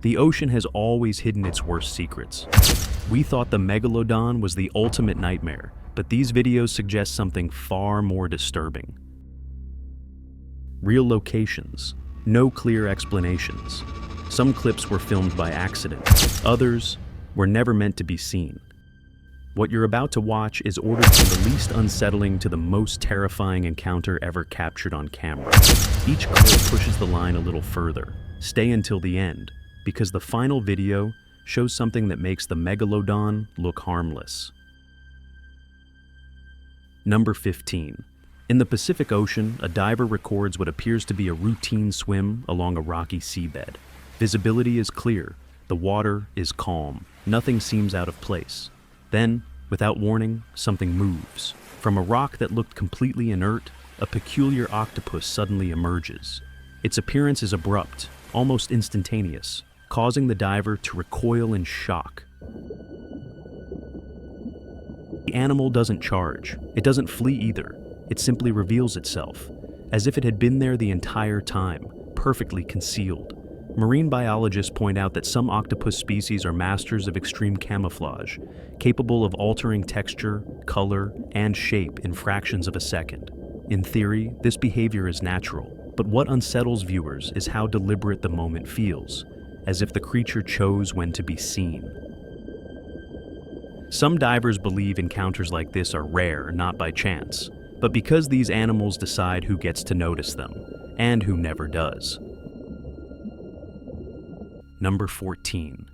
The ocean has always hidden its worst secrets. We thought the Megalodon was the ultimate nightmare, but these videos suggest something far more disturbing. Real locations, no clear explanations. Some clips were filmed by accident, others were never meant to be seen. What you're about to watch is ordered from the least unsettling to the most terrifying encounter ever captured on camera. Each clip pushes the line a little further. Stay until the end, because the final video shows something that makes the Megalodon look harmless. Number 15. In the Pacific Ocean, a diver records what appears to be a routine swim along a rocky seabed. Visibility is clear, the water is calm, nothing seems out of place. Then, without warning, something moves. From a rock that looked completely inert, a peculiar octopus suddenly emerges. Its appearance is abrupt, almost instantaneous, causing the diver to recoil in shock. The animal doesn't charge. It doesn't flee either. It simply reveals itself, as if it had been there the entire time, perfectly concealed. Marine biologists point out that some octopus species are masters of extreme camouflage, capable of altering texture, color, and shape in fractions of a second. In theory, this behavior is natural, but what unsettles viewers is how deliberate the moment feels, as if the creature chose when to be seen. Some divers believe encounters like this are rare, not by chance, but because these animals decide who gets to notice them, and who never does. Number 14.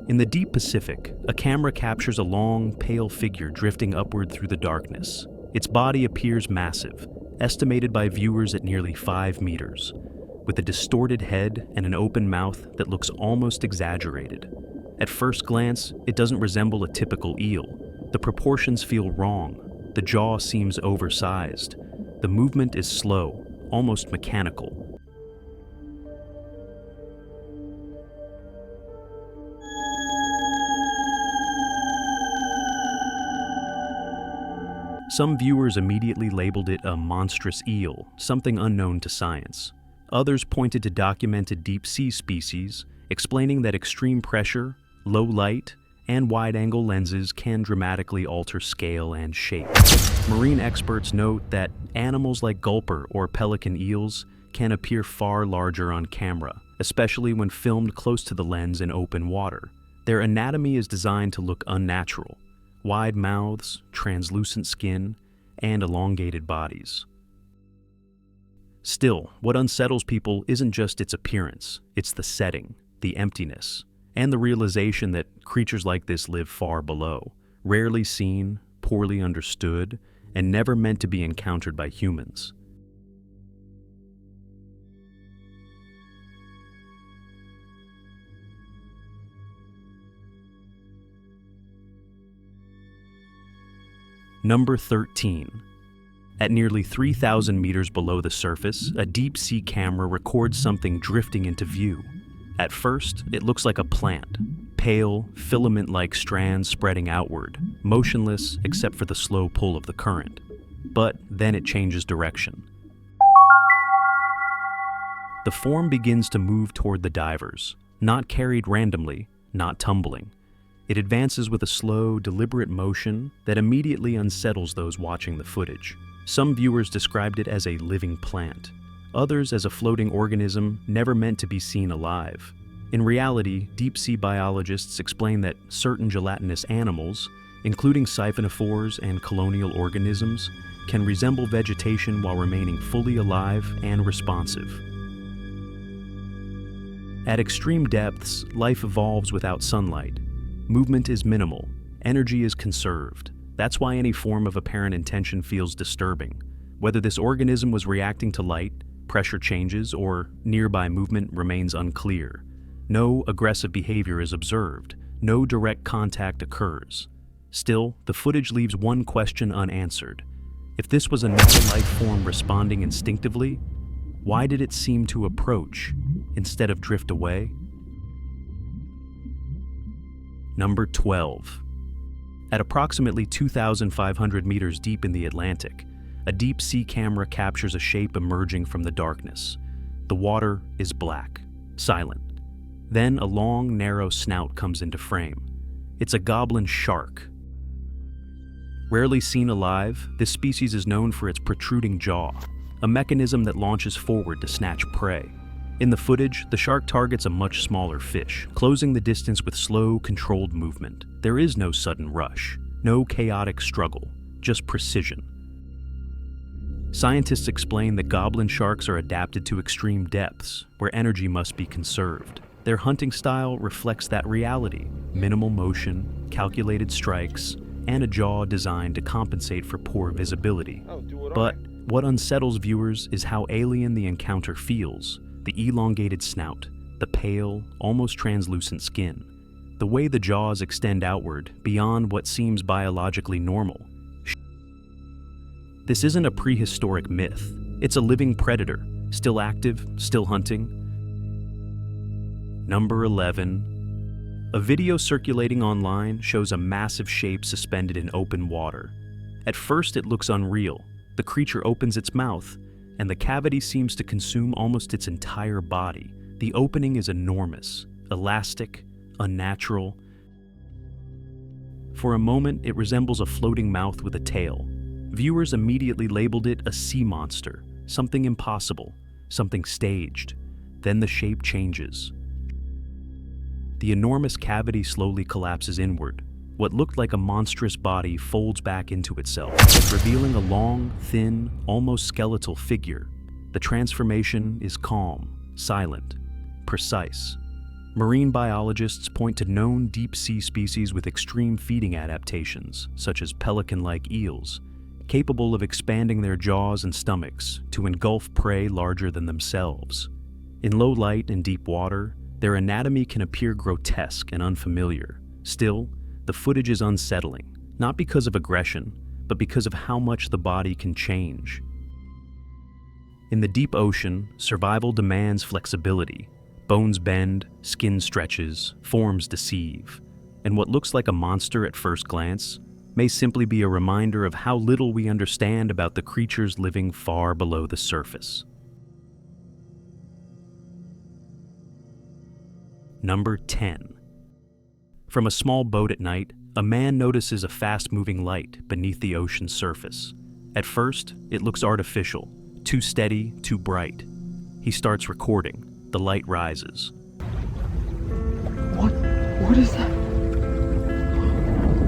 In the deep Pacific, a camera captures a long, pale figure drifting upward through the darkness. Its body appears massive, estimated by viewers at nearly 5 meters, with a distorted head and an open mouth that looks almost exaggerated. At first glance, it doesn't resemble a typical eel. The proportions feel wrong. The jaw seems oversized. The movement is slow, almost mechanical. Some viewers immediately labeled it a monstrous eel, something unknown to science. Others pointed to documented deep-sea species, explaining that extreme pressure, low light, and wide-angle lenses can dramatically alter scale and shape. Marine experts note that animals like gulper or pelican eels can appear far larger on camera, especially when filmed close to the lens in open water. Their anatomy is designed to look unnatural. Wide mouths, translucent skin, and elongated bodies. Still, what unsettles people isn't just its appearance, it's the setting, the emptiness, and the realization that creatures like this live far below, rarely seen, poorly understood, and never meant to be encountered by humans. Number 13. At nearly 3,000 meters below the surface, a deep-sea camera records something drifting into view. At first, it looks like a plant, pale, filament-like strands spreading outward, motionless except for the slow pull of the current. But then it changes direction. The form begins to move toward the divers, not carried randomly, not tumbling. It advances with a slow, deliberate motion that immediately unsettles those watching the footage. Some viewers described it as a living plant, others as a floating organism never meant to be seen alive. In reality, deep-sea biologists explain that certain gelatinous animals, including siphonophores and colonial organisms, can resemble vegetation while remaining fully alive and responsive. At extreme depths, life evolves without sunlight. Movement is minimal, energy is conserved. That's why any form of apparent intention feels disturbing. Whether this organism was reacting to light, pressure changes, or nearby movement remains unclear. No aggressive behavior is observed. No direct contact occurs. Still, the footage leaves one question unanswered. If this was another life form responding instinctively, why did it seem to approach instead of drift away? Number 12. At approximately 2,500 meters deep in the Atlantic, a deep-sea camera captures a shape emerging from the darkness. The water is black, silent. Then a long, narrow snout comes into frame. It's a goblin shark. Rarely seen alive, this species is known for its protruding jaw, a mechanism that launches forward to snatch prey. In the footage, the shark targets a much smaller fish, closing the distance with slow, controlled movement. There is no sudden rush, no chaotic struggle, just precision. Scientists explain that goblin sharks are adapted to extreme depths, where energy must be conserved. Their hunting style reflects that reality: minimal motion, calculated strikes, and a jaw designed to compensate for poor visibility. But what unsettles viewers is how alien the encounter feels. The elongated snout, the pale, almost translucent skin, the way the jaws extend outward beyond what seems biologically normal. This isn't a prehistoric myth. It's a living predator, still active, still hunting. Number 11. A video circulating online shows a massive shape suspended in open water. At first it looks unreal. The creature opens its mouth, and the cavity seems to consume almost its entire body. The opening is enormous, elastic, unnatural. For a moment, it resembles a floating mouth with a tail. Viewers immediately labeled it a sea monster, something impossible, something staged. Then the shape changes. The enormous cavity slowly collapses inward. What looked like a monstrous body folds back into itself, revealing a long, thin, almost skeletal figure. The transformation is calm, silent, precise. Marine biologists point to known deep-sea species with extreme feeding adaptations, such as pelican-like eels, capable of expanding their jaws and stomachs to engulf prey larger than themselves. In low light and deep water, their anatomy can appear grotesque and unfamiliar. Still, the footage is unsettling, not because of aggression, but because of how much the body can change. In the deep ocean, survival demands flexibility. Bones bend, skin stretches, forms deceive. And what looks like a monster at first glance may simply be a reminder of how little we understand about the creatures living far below the surface. Number 10. From a small boat at night, a man notices a fast-moving light beneath the ocean's surface. At first, it looks artificial, too steady, too bright. He starts recording. The light rises. What is that?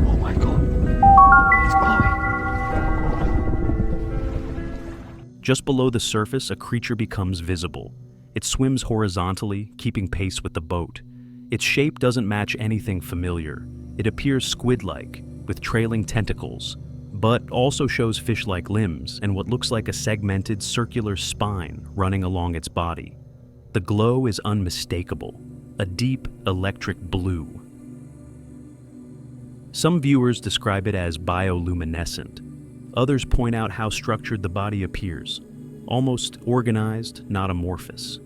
Oh my god. It's glowing. Just below the surface, a creature becomes visible. It swims horizontally, keeping pace with the boat. Its shape doesn't match anything familiar. It appears squid-like, with trailing tentacles, but also shows fish-like limbs and what looks like a segmented circular spine running along its body. The glow is unmistakable, a deep electric blue. Some viewers describe it as bioluminescent. Others point out how structured the body appears, almost organized, not amorphous.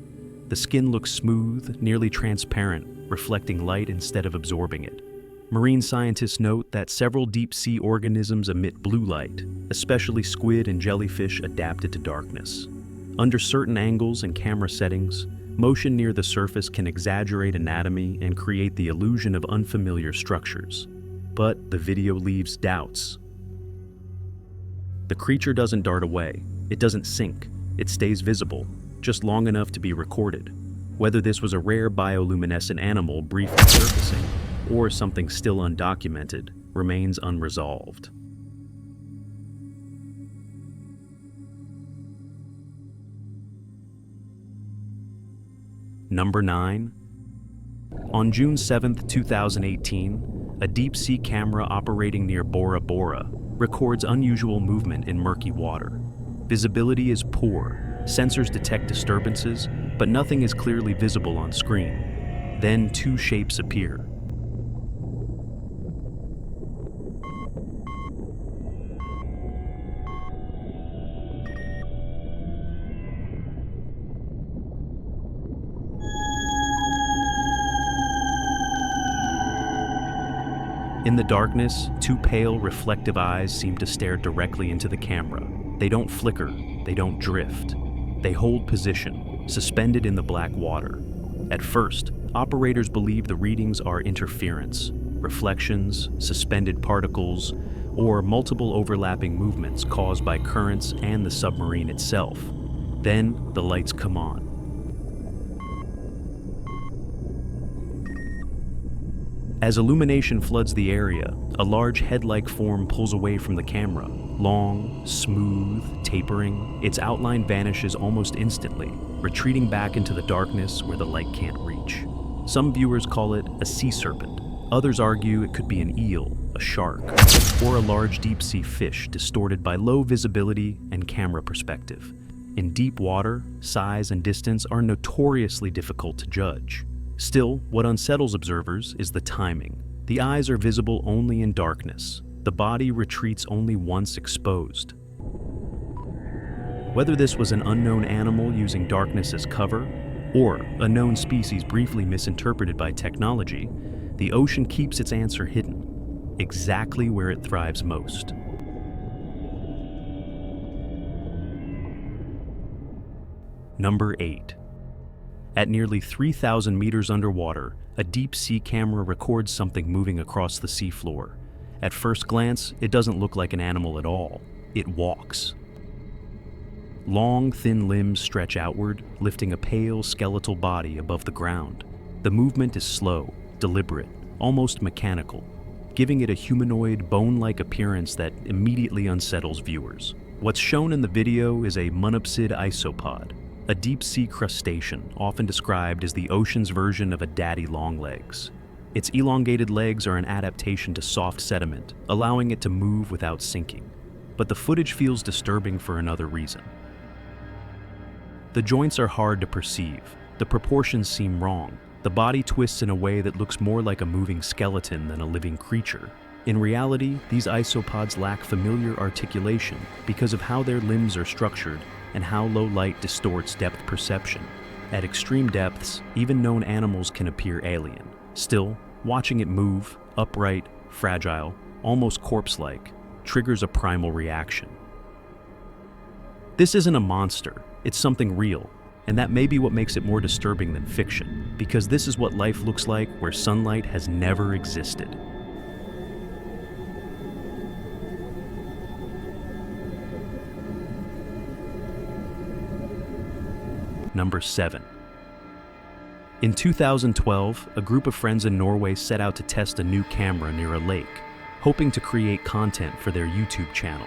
The skin looks smooth, nearly transparent, reflecting light instead of absorbing it. Marine scientists note that several deep-sea organisms emit blue light, especially squid and jellyfish adapted to darkness. Under certain angles and camera settings, motion near the surface can exaggerate anatomy and create the illusion of unfamiliar structures. But the video leaves doubts. The creature doesn't dart away. It doesn't sink. It stays visible, just long enough to be recorded. Whether this was a rare bioluminescent animal briefly surfacing, or something still undocumented, remains unresolved. Number 9. On June 7, 2018, a deep-sea camera operating near Bora Bora records unusual movement in murky water. Visibility is poor. Sensors detect disturbances, but nothing is clearly visible on screen. Then two shapes appear. In the darkness, two pale, reflective eyes seem to stare directly into the camera. They don't flicker, they don't drift. They hold position, suspended in the black water. At first, Operators believe the readings are interference, reflections, suspended particles, or multiple overlapping movements caused by currents and the submarine itself. Then the lights come on. As illumination floods the area, a large head-like form pulls away from the camera. Long, smooth, tapering, its outline vanishes almost instantly, retreating back into the darkness where the light can't reach. Some viewers call it a sea serpent. Others argue it could be an eel, a shark, or a large deep-sea fish distorted by low visibility and camera perspective. In deep water, size and distance are notoriously difficult to judge. Still, what unsettles observers is the timing. The eyes are visible only in darkness. The body retreats only once exposed. Whether this was an unknown animal using darkness as cover, or a known species briefly misinterpreted by technology, the ocean keeps its answer hidden, exactly where it thrives most. Number 8. At nearly 3,000 meters underwater, a deep-sea camera records something moving across the seafloor. At first glance, it doesn't look like an animal at all. It walks. Long, thin limbs stretch outward, lifting a pale, skeletal body above the ground. The movement is slow, deliberate, almost mechanical, giving it a humanoid, bone-like appearance that immediately unsettles viewers. What's shown in the video is a monopsid isopod, a deep-sea crustacean, often described as the ocean's version of a daddy longlegs. Its elongated legs are an adaptation to soft sediment, allowing it to move without sinking. But the footage feels disturbing for another reason. The joints are hard to perceive. The proportions seem wrong. The body twists in a way that looks more like a moving skeleton than a living creature. In reality, these isopods lack familiar articulation because of how their limbs are structured and how low light distorts depth perception. At extreme depths, even known animals can appear alien. Still, watching it move, upright, fragile, almost corpse-like, triggers a primal reaction. This isn't a monster, it's something real, and that may be what makes it more disturbing than fiction, because this is what life looks like where sunlight has never existed. Number 7. In 2012, a group of friends in Norway set out to test a new camera near a lake, hoping to create content for their YouTube channel.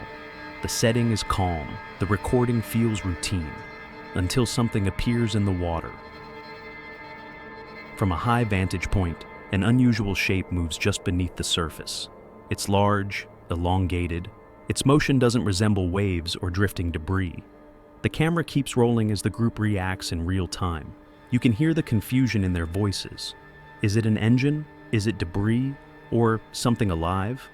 The setting is calm, the recording feels routine, until something appears in the water. From a high vantage point, an unusual shape moves just beneath the surface. It's large, elongated. Its motion doesn't resemble waves or drifting debris. The camera keeps rolling as the group reacts in real time. You can hear the confusion in their voices. Is it an engine? Is it debris? Or something alive?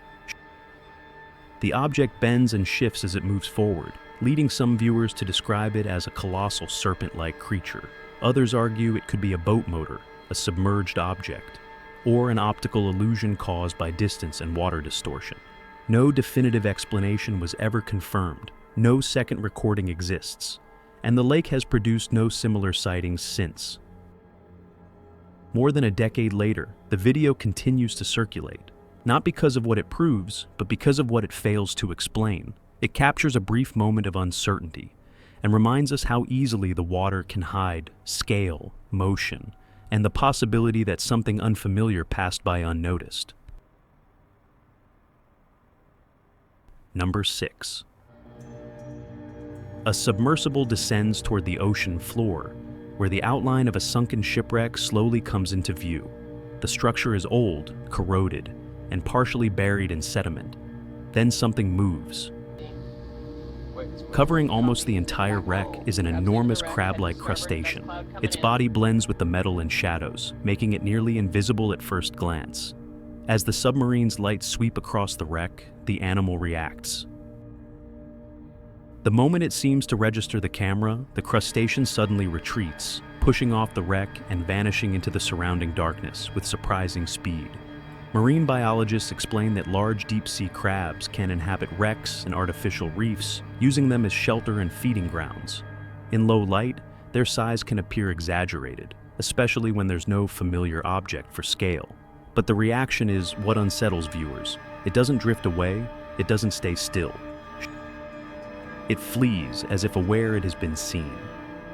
The object bends and shifts as it moves forward, leading some viewers to describe it as a colossal serpent-like creature. Others argue it could be a boat motor, a submerged object, or an optical illusion caused by distance and water distortion. No definitive explanation was ever confirmed. No second recording exists, and the lake has produced no similar sightings since. More than a decade later, the video continues to circulate, not because of what it proves, but because of what it fails to explain. It captures a brief moment of uncertainty and reminds us how easily the water can hide scale, motion, and the possibility that something unfamiliar passed by unnoticed. Number 6. A submersible descends toward the ocean floor, where the outline of a sunken shipwreck slowly comes into view. The structure is old, corroded, and partially buried in sediment. Then something moves. Covering almost the entire wreck is an enormous crab-like crustacean. Its body blends with the metal and shadows, making it nearly invisible at first glance. As the submarine's lights sweep across the wreck, the animal reacts. The moment it seems to register the camera, the crustacean suddenly retreats, pushing off the wreck and vanishing into the surrounding darkness with surprising speed. Marine biologists explain that large deep-sea crabs can inhabit wrecks and artificial reefs, using them as shelter and feeding grounds. In low light, their size can appear exaggerated, especially when there's no familiar object for scale. But the reaction is what unsettles viewers. It doesn't drift away, it doesn't stay still. It flees as if aware it has been seen.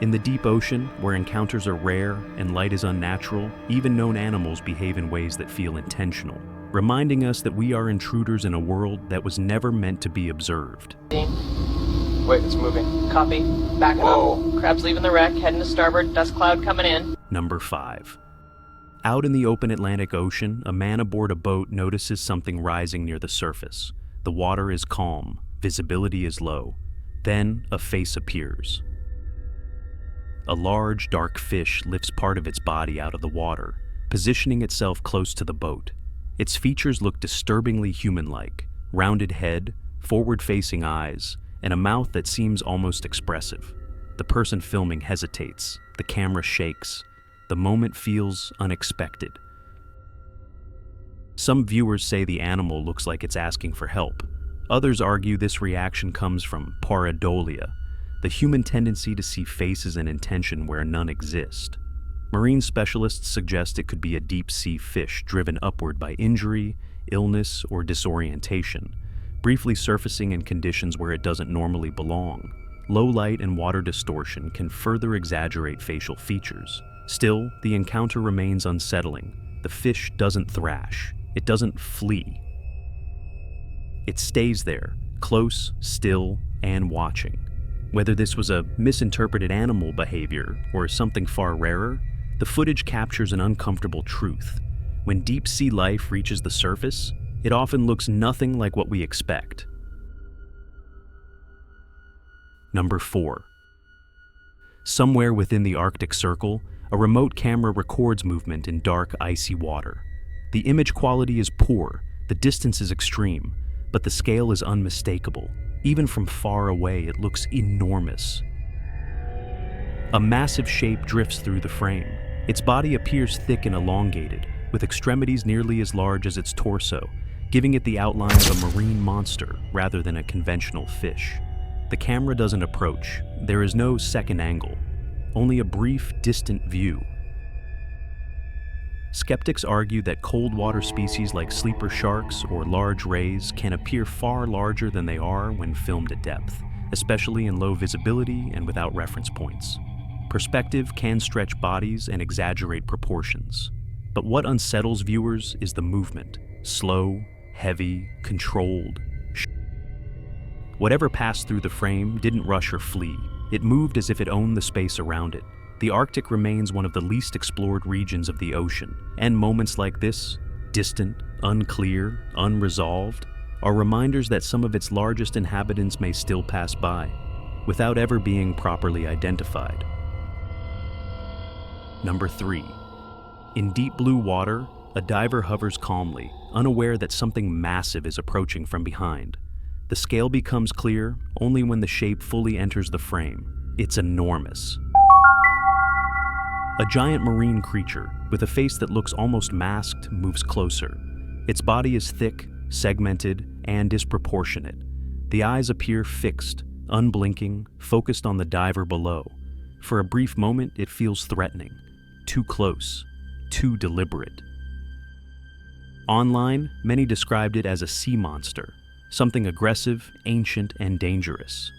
In the deep ocean, where encounters are rare and light is unnatural, even known animals behave in ways that feel intentional, reminding us that we are intruders in a world that was never meant to be observed. Wait, it's moving. Copy. Backing up. Crab's leaving the wreck, heading to starboard, dust cloud coming in. Number 5. Out in the open Atlantic Ocean, a man aboard a boat notices something rising near the surface. The water is calm, visibility is low. Then, a face appears. A large, dark fish lifts part of its body out of the water, positioning itself close to the boat. Its features look disturbingly human-like: rounded head, forward-facing eyes, and a mouth that seems almost expressive. The person filming hesitates. The camera shakes. The moment feels unexpected. Some viewers say the animal looks like it's asking for help. Others argue this reaction comes from pareidolia, the human tendency to see faces and intention where none exist. Marine specialists suggest it could be a deep-sea fish driven upward by injury, illness, or disorientation, briefly surfacing in conditions where it doesn't normally belong. Low light and water distortion can further exaggerate facial features. Still, the encounter remains unsettling. The fish doesn't thrash. It doesn't flee. It stays there, close, still, and watching. Whether this was a misinterpreted animal behavior or something far rarer, the footage captures an uncomfortable truth. When deep-sea life reaches the surface, it often looks nothing like what we expect. Number 4. Somewhere within the Arctic Circle, a remote camera records movement in dark, icy water. The image quality is poor, the distance is extreme, but the scale is unmistakable. Even from far away, it looks enormous. A massive shape drifts through the frame. Its body appears thick and elongated, with extremities nearly as large as its torso, giving it the outline of a marine monster rather than a conventional fish. The camera doesn't approach. There is no second angle, only a brief, distant view. Skeptics argue that cold water species like sleeper sharks or large rays can appear far larger than they are when filmed at depth, especially in low visibility and without reference points. Perspective can stretch bodies and exaggerate proportions. But what unsettles viewers is the movement: slow, heavy, controlled. Whatever passed through the frame didn't rush or flee. It moved as if it owned the space around it. The Arctic remains one of the least explored regions of the ocean, and moments like this, distant, unclear, unresolved, are reminders that some of its largest inhabitants may still pass by, without ever being properly identified. Number 3. In deep blue water, a diver hovers calmly, unaware that something massive is approaching from behind. The scale becomes clear only when the shape fully enters the frame. It's enormous. A giant marine creature, with a face that looks almost masked, moves closer. Its body is thick, segmented, and disproportionate. The eyes appear fixed, unblinking, focused on the diver below. For a brief moment, it feels threatening. Too close, too deliberate. Online, many described it as a sea monster, something aggressive, ancient, and dangerous.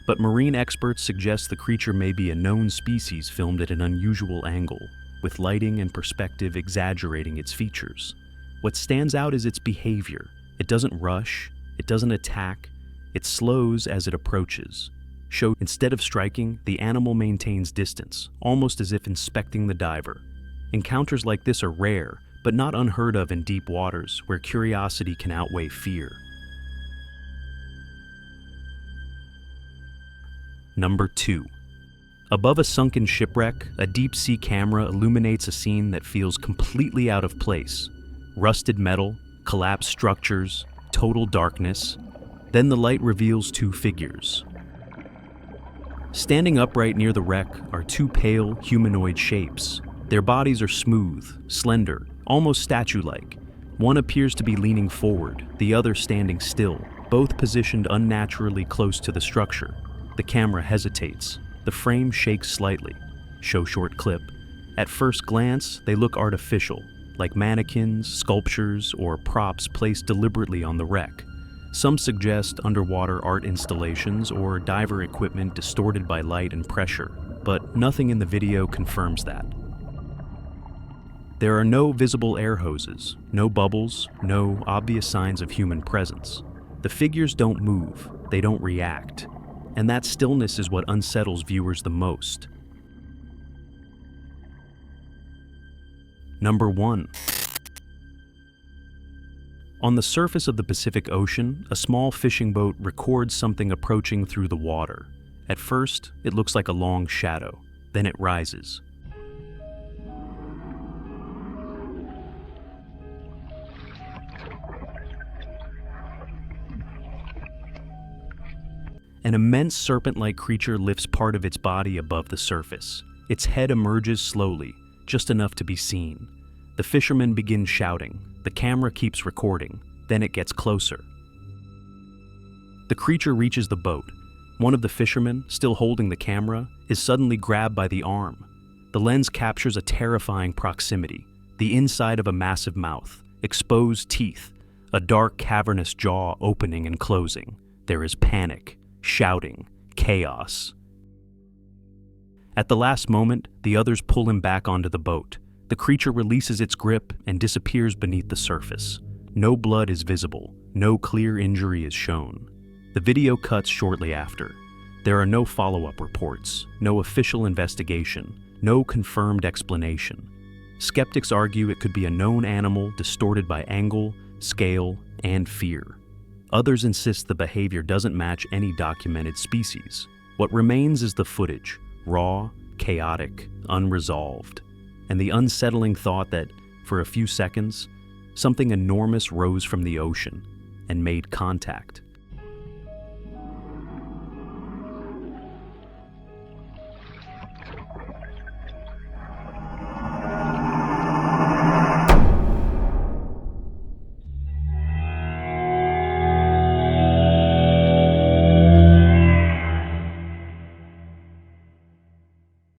But marine experts suggest the creature may be a known species filmed at an unusual angle, with lighting and perspective exaggerating its features. What stands out is its behavior. It doesn't rush, it doesn't attack, it slows as it approaches. Instead of striking, the animal maintains distance, almost as if inspecting the diver. Encounters like this are rare, but not unheard of in deep waters where curiosity can outweigh fear. Number 2. Above a sunken shipwreck, a deep-sea camera illuminates a scene that feels completely out of place. Rusted metal, collapsed structures, total darkness. Then the light reveals two figures. Standing upright near the wreck are two pale, humanoid shapes. Their bodies are smooth, slender, almost statue-like. One appears to be leaning forward, the other standing still, both positioned unnaturally close to the structure. The camera hesitates. The frame shakes slightly. Show short clip. At first glance, they look artificial, like mannequins, sculptures, or props placed deliberately on the wreck. Some suggest underwater art installations or diver equipment distorted by light and pressure, but nothing in the video confirms that. There are no visible air hoses, no bubbles, no obvious signs of human presence. The figures don't move, they don't react, and that stillness is what unsettles viewers the most. Number 1. On the surface of the Pacific Ocean, a small fishing boat records something approaching through the water. At first, it looks like a long shadow, then it rises. An immense serpent-like creature lifts part of its body above the surface. Its head emerges slowly, just enough to be seen. The fishermen begin shouting. The camera keeps recording. Then it gets closer. The creature reaches the boat. One of the fishermen, still holding the camera, is suddenly grabbed by the arm. The lens captures a terrifying proximity. The inside of a massive mouth, exposed teeth, a dark cavernous jaw opening and closing. There is panic, shouting, chaos. At the last moment, the others pull him back onto the boat. The creature releases its grip and disappears beneath the surface. No blood is visible, no clear injury is shown. The video cuts shortly after. There are no follow-up reports, no official investigation, no confirmed explanation. Skeptics argue it could be a known animal distorted by angle, scale, and fear. Others insist the behavior doesn't match any documented species. What remains is the footage, raw, chaotic, unresolved, and the unsettling thought that, for a few seconds, something enormous rose from the ocean and made contact.